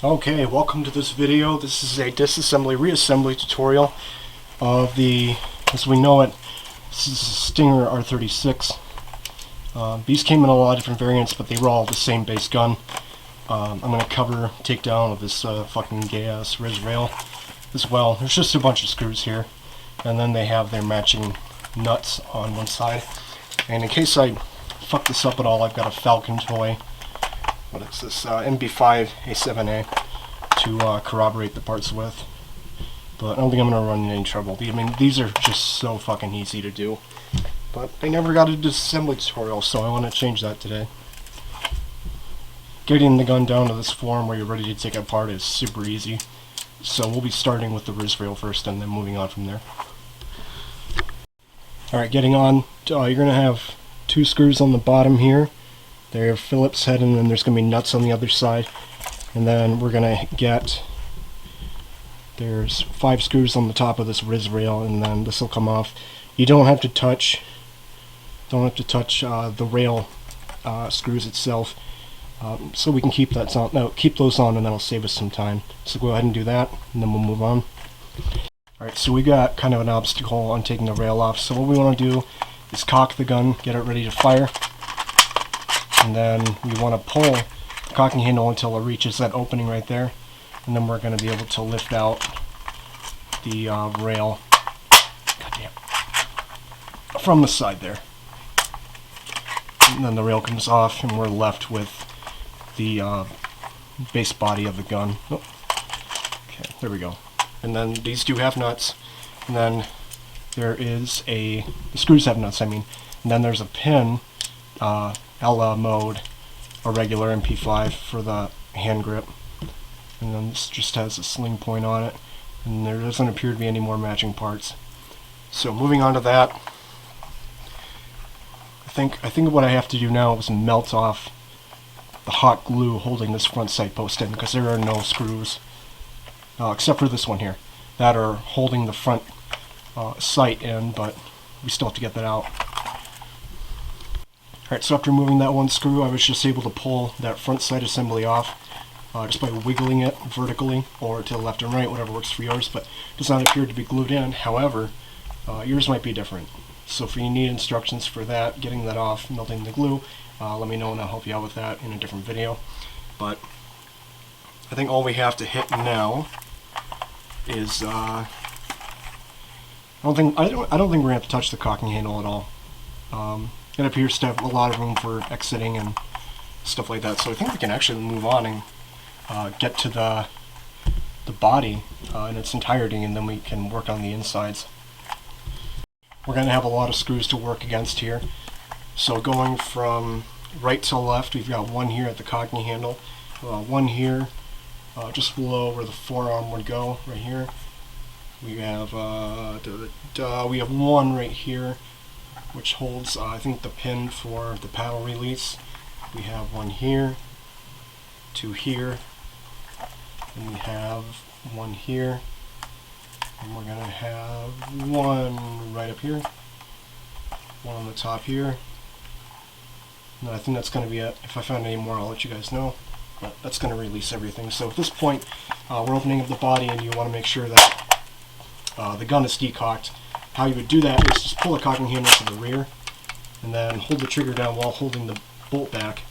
Okay, welcome to this video. This is a disassembly reassembly tutorial of the, as we know it, this is a Stinger R36. These came in a lot of different variants, but they were all the same base gun. I'm going to cover takedown of this fucking gay-ass res rail as well. There's just a bunch of screws here, and then they have their matching nuts on one side. And in case I fuck this up at all, I've got a Falcon toy. What is this? MP5 A7A to corroborate the parts with. But I don't think I'm going to run into any trouble. I mean, these are just so fucking easy to do. But I never got a disassembly tutorial, so I want to change that today. Getting the gun down to this form where you're ready to take it apart is super easy. So we'll be starting with the ris rail first and then moving on from there. Alright, getting on. You're going to have two screws on the bottom here. They're Phillips head, and then there's going to be nuts on the other side. And then we're going to get, there's 5 screws on the top of this ris rail, and then this will come off. You don't have to touch the rail screws itself, so we can keep that on. No, keep those on, and that'll save us some time. So go ahead and do that, and then we'll move on. Alright, so we got kind of an obstacle on taking the rail off. So what we want to do is cock the gun, get it ready to fire. And then we want to pull the cocking handle until it reaches that opening right there, and then we're going to be able to lift out the rail from the side there. And then the rail comes off, and we're left with the base body of the gun. Oh. Okay, there we go. And then these do have nuts, and then there is the screws have nuts, I mean. And then there's a pin, Ella mode, a regular MP5 for the hand grip, and then this just has a sling point on it, and there doesn't appear to be any more matching parts. So moving on to that, I think what I have to do now is melt off the hot glue holding this front sight post in, because there are no screws, except for this one here, that are holding the front sight in, but we still have to get that out. Alright, so after removing that one screw, I was just able to pull that front sight assembly off just by wiggling it vertically or to the left and right, whatever works for yours, but it does not appear to be glued in. However, yours might be different. So if you need instructions for that, getting that off, melting the glue, let me know and I'll help you out with that in a different video. But I think all we have to hit now is I don't think we're gonna have to touch the cocking handle at all. It appears to have a lot of room for exiting and stuff like that, so I think we can actually move on and get to the body in its entirety, and then we can work on the insides. We're going to have a lot of screws to work against here. So going from right to left, we've got one here at the cocking handle, one here just below where the forearm would go, right here. We have one right here, which holds, I think, the pin for the paddle release. We have one here, two here, and we have one here, and we're going to have one right up here, one on the top here. And I think that's going to be it. If I find any more, I'll let you guys know. But that's going to release everything. So at this point, we're opening up the body, and you want to make sure that the gun is decocked. How you would do that is just pull the cocking handle to the rear, and then hold the trigger down while holding the bolt back,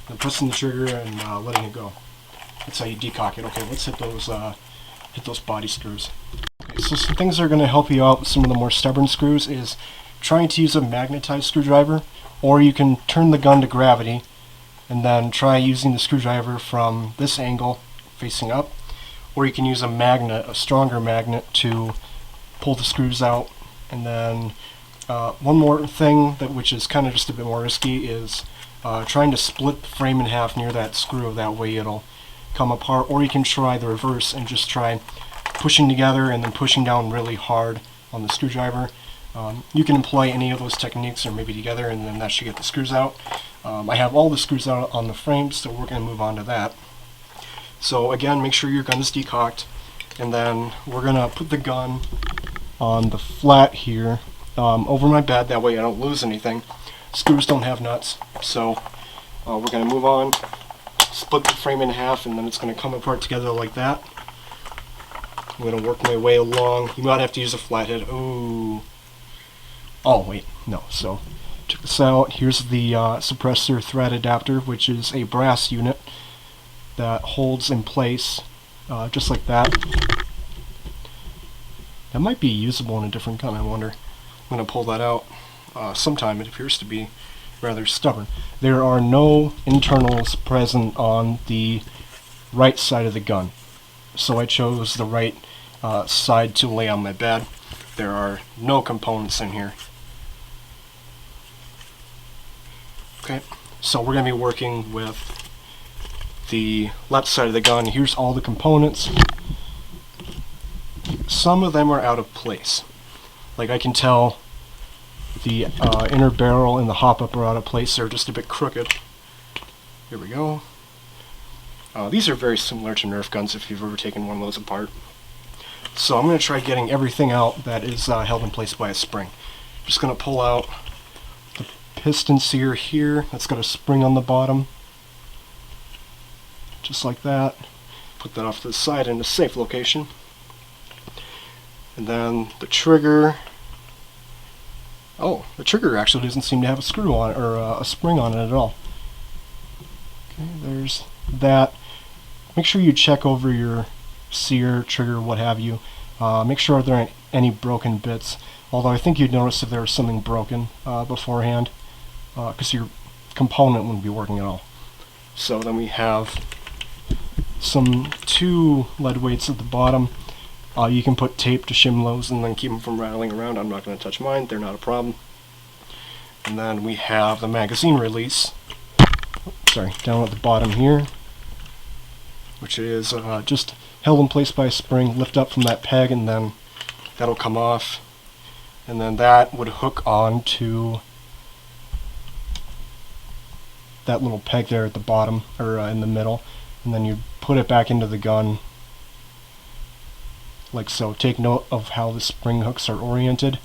then pressing the trigger and letting it go. That's how you decock it. Okay, let's hit those body screws. Okay, so some things that are going to help you out with some of the more stubborn screws is trying to use a magnetized screwdriver, or you can turn the gun to gravity and then try using the screwdriver from this angle facing up, or you can use a magnet, a stronger magnet, to pull the screws out. And then one more thing which is kind of just a bit more risky is trying to split the frame in half near that screw. That way it'll come apart. Or you can try the reverse and just try pushing together and then pushing down really hard on the screwdriver. You can employ any of those techniques or maybe together, and then that should get the screws out. I have all the screws out on the frame, so we're going to move on to that. So again, make sure your gun is decocked, and then we're going to put the gun on the flat here over my bed, that way I don't lose anything. Screws don't have nuts, so we're going to move on split the frame in half, and then it's going to come apart together like that. I'm going to work my way along. You might have to use a flathead. Ooh. Oh, wait, no. So, check this out. Here's the suppressor thread adapter, which is a brass unit that holds in place just like that. That might be usable in a different gun, I wonder. I'm going to pull that out sometime. It appears to be rather stubborn. There are no internals present on the right side of the gun, so I chose the right side to lay on my bed. There are no components in here. Okay, so we're going to be working with the left side of the gun. Here's all the components. Some of them are out of place. Like, I can tell the inner barrel and the hop-up are out of place. They're just a bit crooked. Here we go. These are very similar to Nerf guns if you've ever taken one of those apart. So I'm going to try getting everything out that is held in place by a spring. Just going to pull out the piston sear here. That's got a spring on the bottom. Just like that. Put that off to the side in a safe location. And then the trigger. Oh, the trigger actually doesn't seem to have a screw on it, or a spring on it at all. Okay, there's that. Make sure you check over your sear, trigger, what have you. Make sure there aren't any broken bits. Although I think you'd notice if there was something broken beforehand, because your component wouldn't be working at all. So then we have some 2 lead weights at the bottom. You can put tape to shim those and then keep them from rattling around. I'm not going to touch mine, they're not a problem. And then we have the magazine release, sorry, down at the bottom here, which is just held in place by a spring. Lift up from that peg and then that'll come off. And then that would hook on to that little peg there at the bottom, or in the middle. And then you put it back into the gun like so. Take note of how the spring hooks are oriented.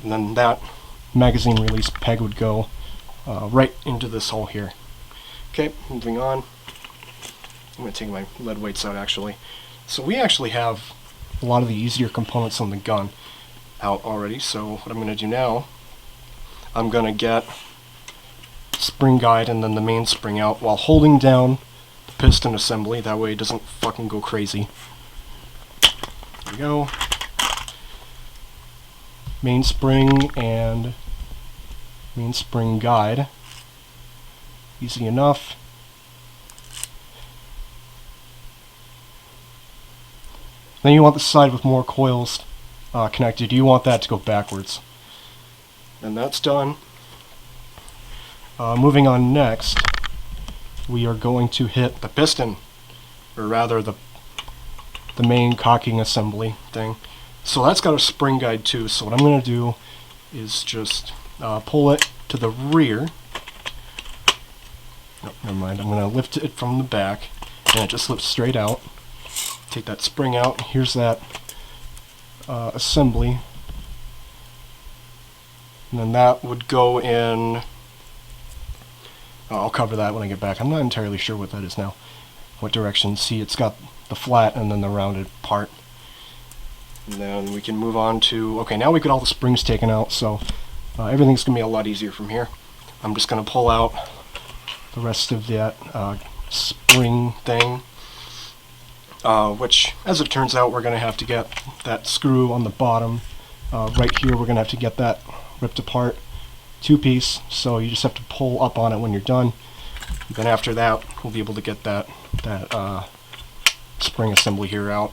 And then that magazine release peg would go right into this hole here. Okay, moving on. I'm going to take my lead weights out actually. So we actually have a lot of the easier components on the gun out already. So what I'm going to do now, I'm going to get spring guide and then the main spring out while holding down the piston assembly. That way it doesn't fucking go crazy. There we go. Main spring and main spring guide. Easy enough. Then you want the side with more coils connected. You want that to go backwards. And that's done. Moving on next, we are going to hit the piston, or rather the main cocking assembly thing. So that's got a spring guide too, so what I'm going to do is just pull it to the rear. No, never mind, I'm going to lift it from the back, and it just lifts straight out. Take that spring out, here's that assembly. And then that would go in, I'll cover that when I get back. I'm not entirely sure what that is now, what direction. See, it's got the flat and then the rounded part. And then we can move on to, okay, now we got all the springs taken out, so everything's going to be a lot easier from here. I'm just going to pull out the rest of that spring thing, which, as it turns out, we're going to have to get that screw on the bottom. Right here, we're going to have to get that ripped apart, 2-piece, so you just have to pull up on it when you're done. Then after that, we'll be able to get that spring assembly here out.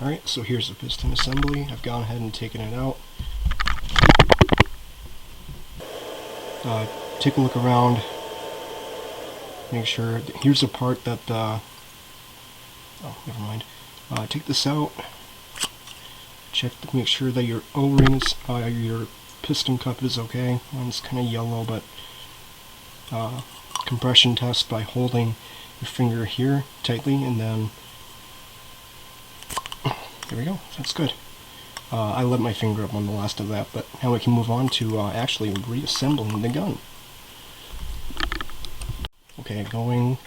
Alright, so here's the piston assembly. I've gone ahead and taken it out. Take a look around. Make sure, here's a part that, oh, never mind. Take this out. Check to make sure that your O-rings, your piston cup is okay. Mine's kind of yellow, but compression test by holding your finger here tightly, and then there we go. That's good. I let my finger up on the last of that, but now we can move on to actually reassembling the gun. Okay, going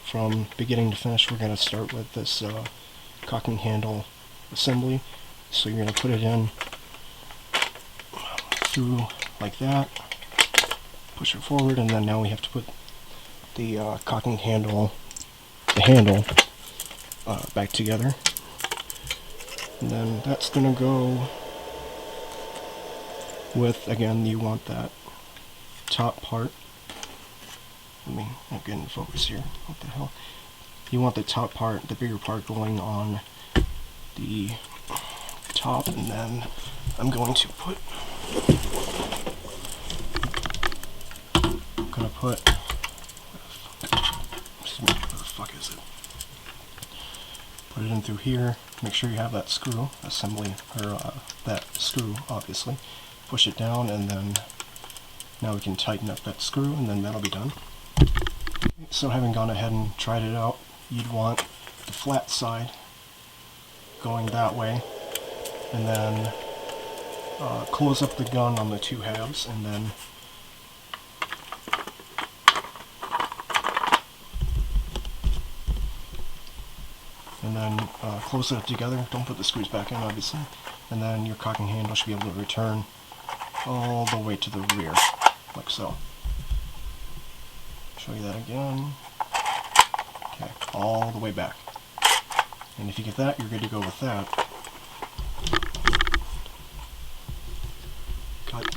from beginning to finish, we're going to start with this cocking handle assembly. So you're going to put it in through like that, push it forward, and then now we have to put the cocking handle, back together. And then that's going to go with, again, you want that top part. Let me not get in focus here. What the hell? You want the top part, the bigger part, going on the top, and then I'm going to put, where the fuck is it? Put it in through here. Make sure you have that screw assembly, or that screw, obviously. Push it down, and then now we can tighten up that screw, and then that'll be done. So having gone ahead and tried it out, you'd want the flat side going that way, and then close up the gun on the two halves, and then close it up together. Don't put the screws back in, obviously. And then your cocking handle should be able to return all the way to the rear, like so. Show you that again. Okay, all the way back. And if you get that, you're good to go with that. Cut.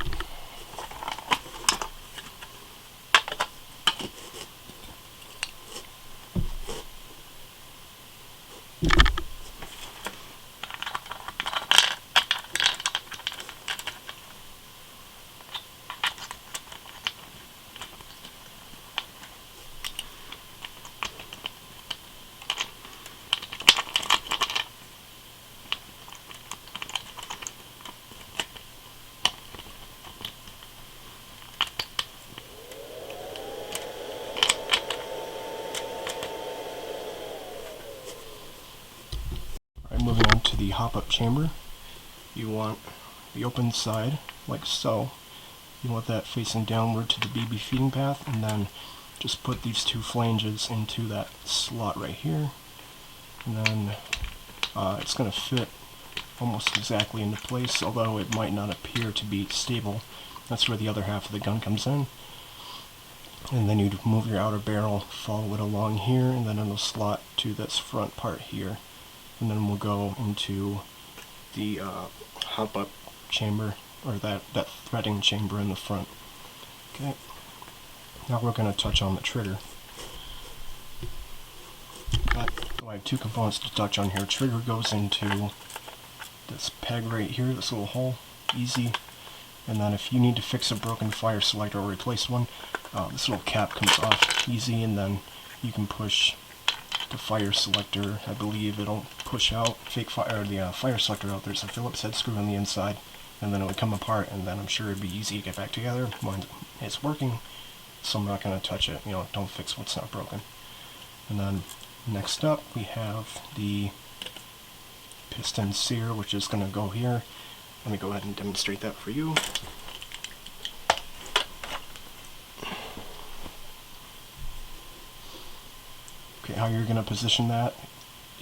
Moving on to the hop-up chamber, you want the open side, like so. You want that facing downward to the BB feeding path, and then just put these two flanges into that slot right here, and then it's going to fit almost exactly into place, although it might not appear to be stable. That's where the other half of the gun comes in. And then you'd move your outer barrel, follow it along here, and then it'll slot to this front part here. And then we'll go into the hop-up chamber, or that threading chamber in the front. Okay. Now we're going to touch on the trigger. So I have two components to touch on here. Trigger goes into this peg right here, this little hole, easy. And then if you need to fix a broken fire selector or replace one, this little cap comes off easy, and then you can push the fire selector. I believe it'll push out the fire selector out. There's a Phillips head screw on the inside, and then it would come apart, and then I'm sure it'd be easy to get back together. Mine is working, so I'm not going to touch it. You know, don't fix what's not broken. And then next up we have the piston sear, which is going to go here. Let me go ahead and demonstrate that for you. Okay, how you're going to position that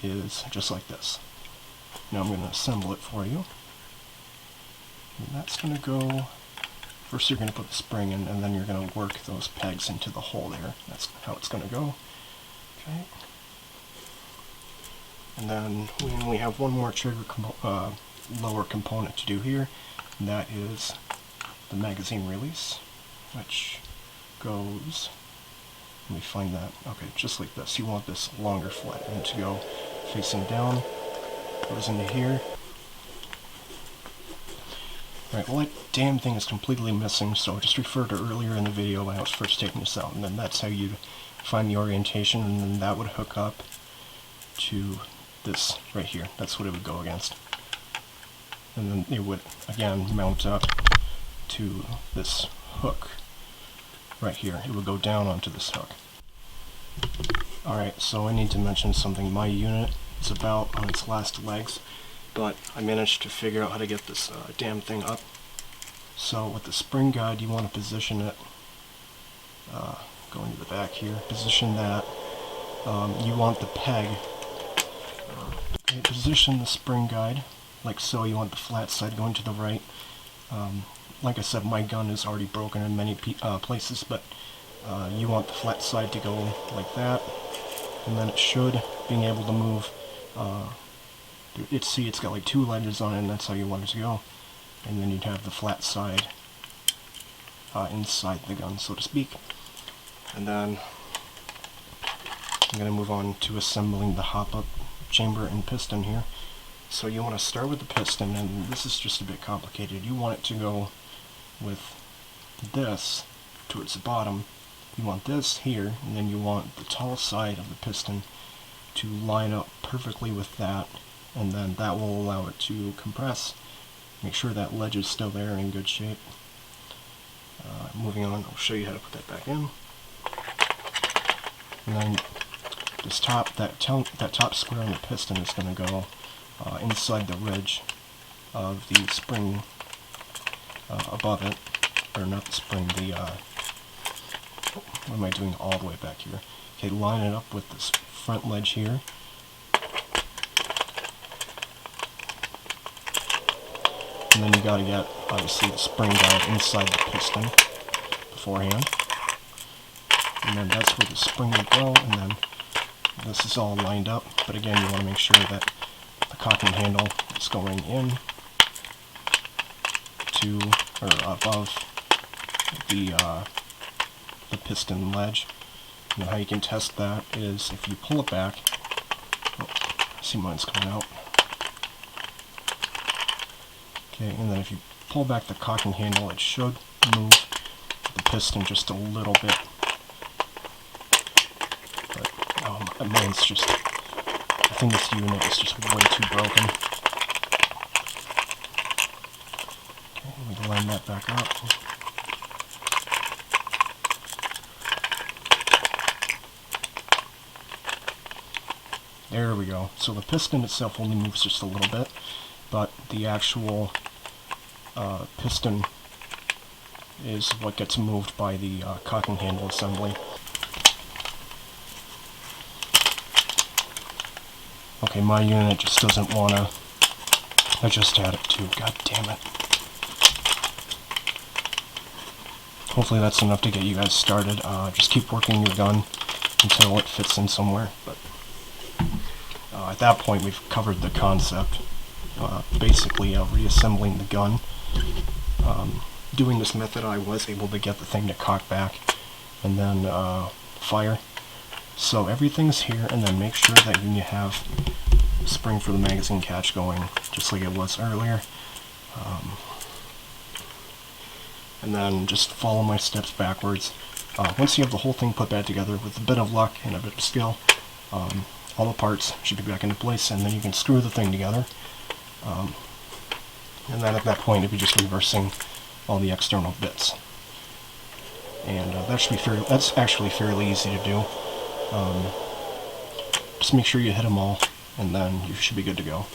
is just like this. Now I'm going to assemble it for you. And that's going to go, first you're going to put the spring in, and then you're going to work those pegs into the hole there. That's how it's going to go. Okay. And then we only have one more trigger lower component to do here, and that is the magazine release, which goes, let me find that, okay, just like this. You want this longer flat end to go facing down, goes into here. Alright, well that damn thing is completely missing, so just refer to earlier in the video when I was first taking this out, and then that's how you'd find the orientation, and then that would hook up to this right here. That's what it would go against. And then it would, again, mount up to this hook right here. It would go down onto this hook. Alright, so I need to mention something. My unit is about on its last legs, but I managed to figure out how to get this damn thing up. So with the spring guide, you want to position it, going to the back here, position that. You want the peg, okay, position the spring guide like so. You want the flat side going to the right. Like I said, my gun is already broken in many places, but you want the flat side to go like that, and then it should, being able to move, it's got like 2 ledges on it, and that's how you want it to go. And then you'd have the flat side inside the gun, so to speak. And then I'm going to move on to assembling the hop-up chamber and piston here. So you want to start with the piston, and this is just a bit complicated. You want it to go with this towards the bottom. You want this here, and then you want the tall side of the piston to line up perfectly with that, and then that will allow it to compress. Make sure that ledge is still there and in good shape. Moving on, I'll show you how to put that back in. And then this that top square on the piston is going to go inside the ridge of the spring above it, or not the spring, what am I doing all the way back here? Okay, line it up with this front ledge here. And then you gotta get, obviously, the spring guide inside the piston beforehand. And then that's where the spring would go, and then this is all lined up. But again, you want to make sure that the cocking handle is going in to, or above the piston ledge. And how you can test that is if you pull it back. Oh, I see mine's coming out. Okay, and then if you pull back the cocking handle, it should move the piston just a little bit. But mine's just, I think this unit is just way too broken. Okay, let me line that back up. There we go. So the piston itself only moves just a little bit, but the actual piston is what gets moved by the cocking handle assembly. Okay, my unit just doesn't want to. I just had it too. God damn it. Hopefully that's enough to get you guys started. Just keep working your gun until it fits in somewhere. But at that point, we've covered the concept. Basically, reassembling the gun. Doing this method, I was able to get the thing to cock back and then fire. So everything's here, and then make sure that you have spring for the magazine catch going, just like it was earlier. And then just follow my steps backwards. Once you have the whole thing put back together, with a bit of luck and a bit of skill, all the parts should be back into place, and then you can screw the thing together. And then at that point, it'll be just reversing all the external bits. And that's actually fairly easy to do. Just make sure you hit them all, and then you should be good to go.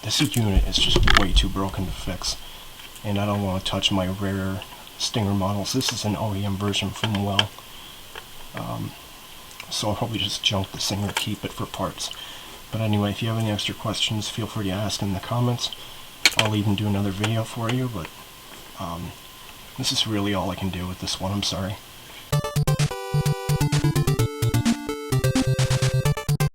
This unit is just way too broken to fix, and I don't want to touch my rare Stinger models. This is an OEM version from Well, so I'll probably just junk this thing or keep it for parts. But anyway, if you have any extra questions, feel free to ask in the comments. I'll even do another video for you, but this is really all I can do with this one. I'm sorry.